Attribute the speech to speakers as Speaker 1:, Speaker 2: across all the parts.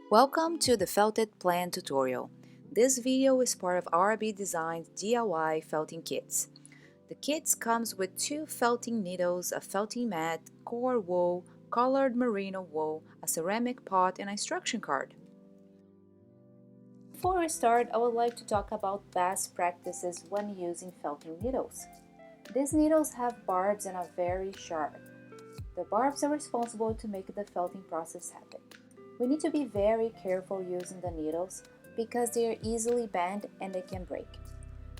Speaker 1: Welcome to the Felted Plan tutorial. This video is part of RB Design's DIY felting kits. The kits comes with 2 felting needles, a felting mat, core wool, colored merino wool, a ceramic pot, and an instruction card. Before we start, I would like to talk about best practices when using felting needles. These needles have barbs and are very sharp. The barbs are responsible to make the felting process happen. We need to be very careful using the needles because they are easily bent and they can break.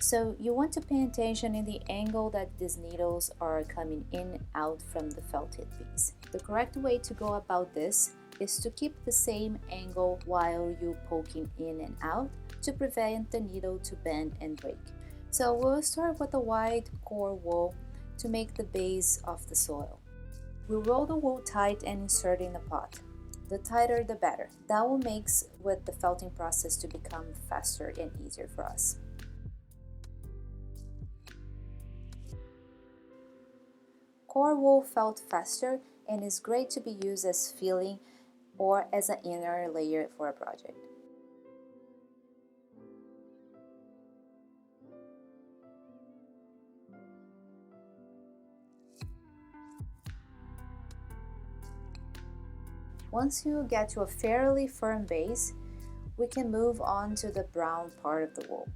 Speaker 1: So you want to pay attention in the angle that these needles are coming in and out from the felted piece. The correct way to go about this is to keep the same angle while you poking in and out to prevent the needle to bend and break. So we'll start with a wide core wool to make the base of the soil. We'll roll the wool tight and insert in the pot. The tighter the better. That will make with the felting process to become faster and easier for us. Core wool felt faster and is great to be used as filling or as an inner layer for a project. Once you get to a fairly firm base, we can move on to the brown part of the wool.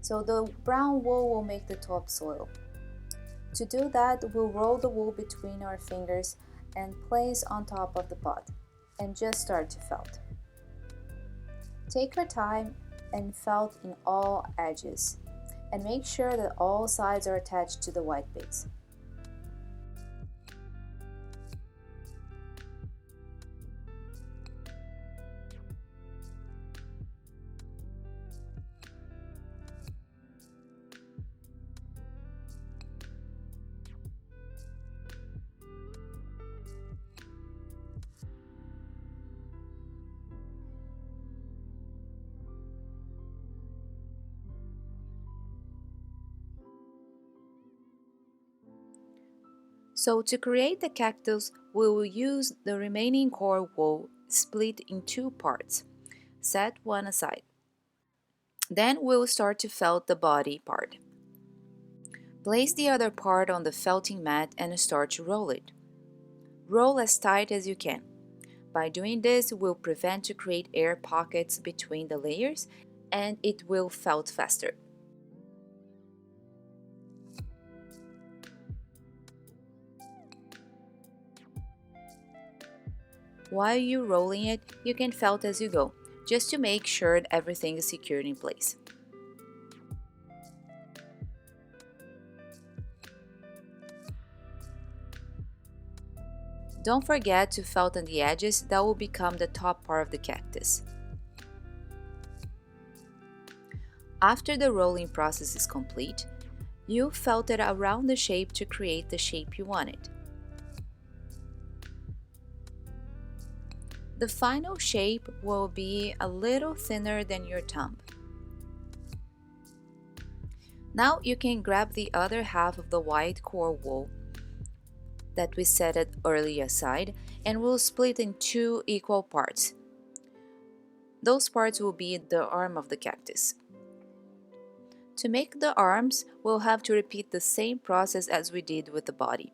Speaker 1: So the brown wool will make the topsoil. To do that, we'll roll the wool between our fingers and place on top of the pot and just start to felt. Take your time and felt in all edges and make sure that all sides are attached to the white base. So to create the cactus, we will use the remaining core wool split in 2 parts. Set one aside. Then we'll start to felt the body part. Place the other part on the felting mat and start to roll it. Roll as tight as you can. By doing this, we'll prevent to create air pockets between the layers and it will felt faster. While you're rolling it, you can felt as you go, just to make sure that everything is secured in place. Don't forget to felt on the edges, that will become the top part of the cactus. After the rolling process is complete, you felt it around the shape to create the shape you wanted. The final shape will be a little thinner than your thumb. Now you can grab the other half of the white core wool that we set it earlier aside and we'll split in 2 equal parts. Those parts will be the arm of the cactus. To make the arms, we'll have to repeat the same process as we did with the body.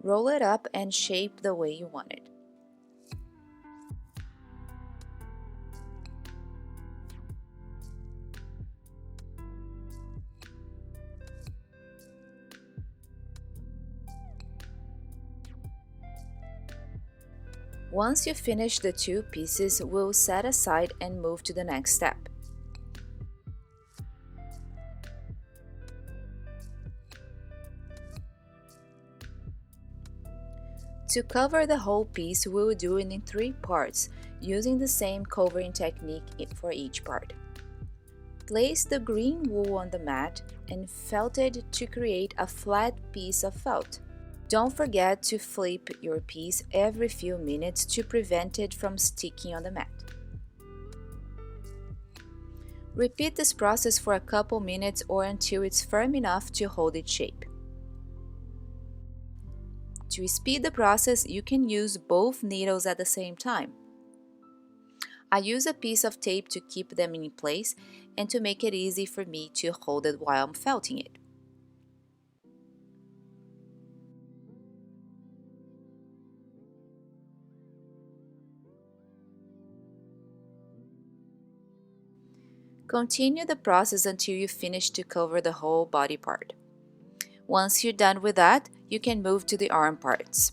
Speaker 1: Roll it up and shape the way you want it. Once you finish the 2 pieces, we'll set aside and move to the next step. To cover the whole piece, we will do it in 3 parts, using the same covering technique for each part. Place the green wool on the mat and felt it to create a flat piece of felt. Don't forget to flip your piece every few minutes to prevent it from sticking on the mat. Repeat this process for a couple minutes or until it's firm enough to hold its shape. To speed the process, you can use both needles at the same time. I use a piece of tape to keep them in place and to make it easy for me to hold it while I'm felting it. Continue the process until you finish to cover the whole body part. Once you're done with that, you can move to the arm parts.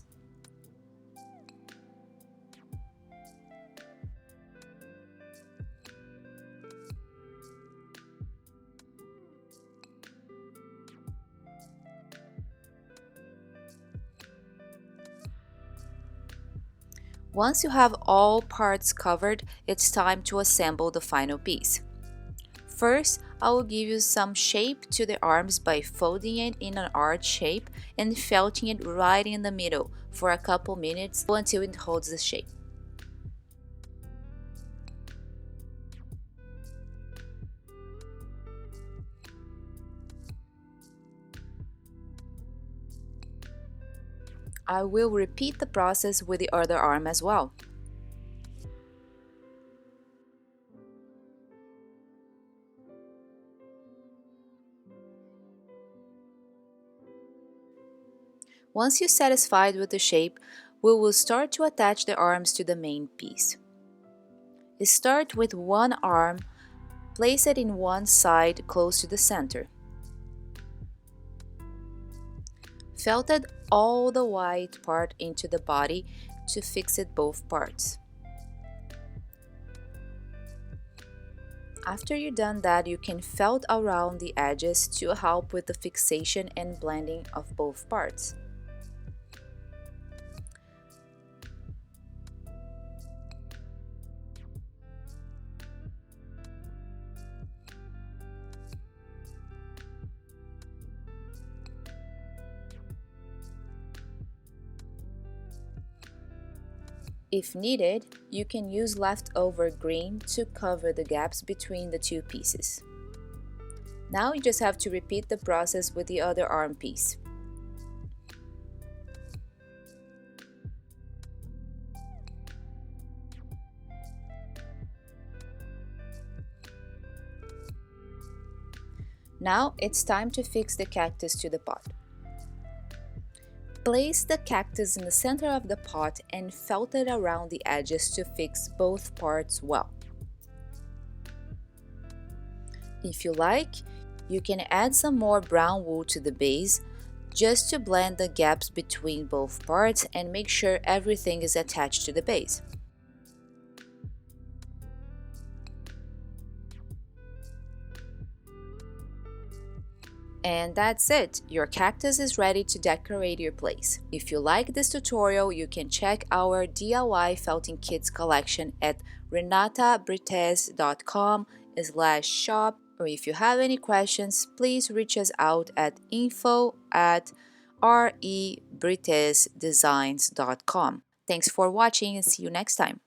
Speaker 1: Once you have all parts covered, it's time to assemble the final piece. First, I will give you some shape to the arms by folding it in an arch shape and felting it right in the middle for a couple minutes until it holds the shape. I will repeat the process with the other arm as well. Once you're satisfied with the shape, we will start to attach the arms to the main piece. Start with one arm, place it in one side close to the center. Felted all the white part into the body to fix it both parts. After you've done that, you can felt around the edges to help with the fixation and blending of both parts. If needed, you can use leftover green to cover the gaps between the two pieces. Now you just have to repeat the process with the other arm piece. Now it's time to fix the cactus to the pot. Place the cactus in the center of the pot and felt it around the edges to fix both parts well. If you like, you can add some more brown wool to the base just to blend the gaps between both parts and make sure everything is attached to the base. And that's it! Your cactus is ready to decorate your place. If you like this tutorial, you can check our DIY felting kits collection at renatabrites.com/shop, or if you have any questions, please reach us out at info@rebritesdesigns.com. Thanks for watching and see you next time.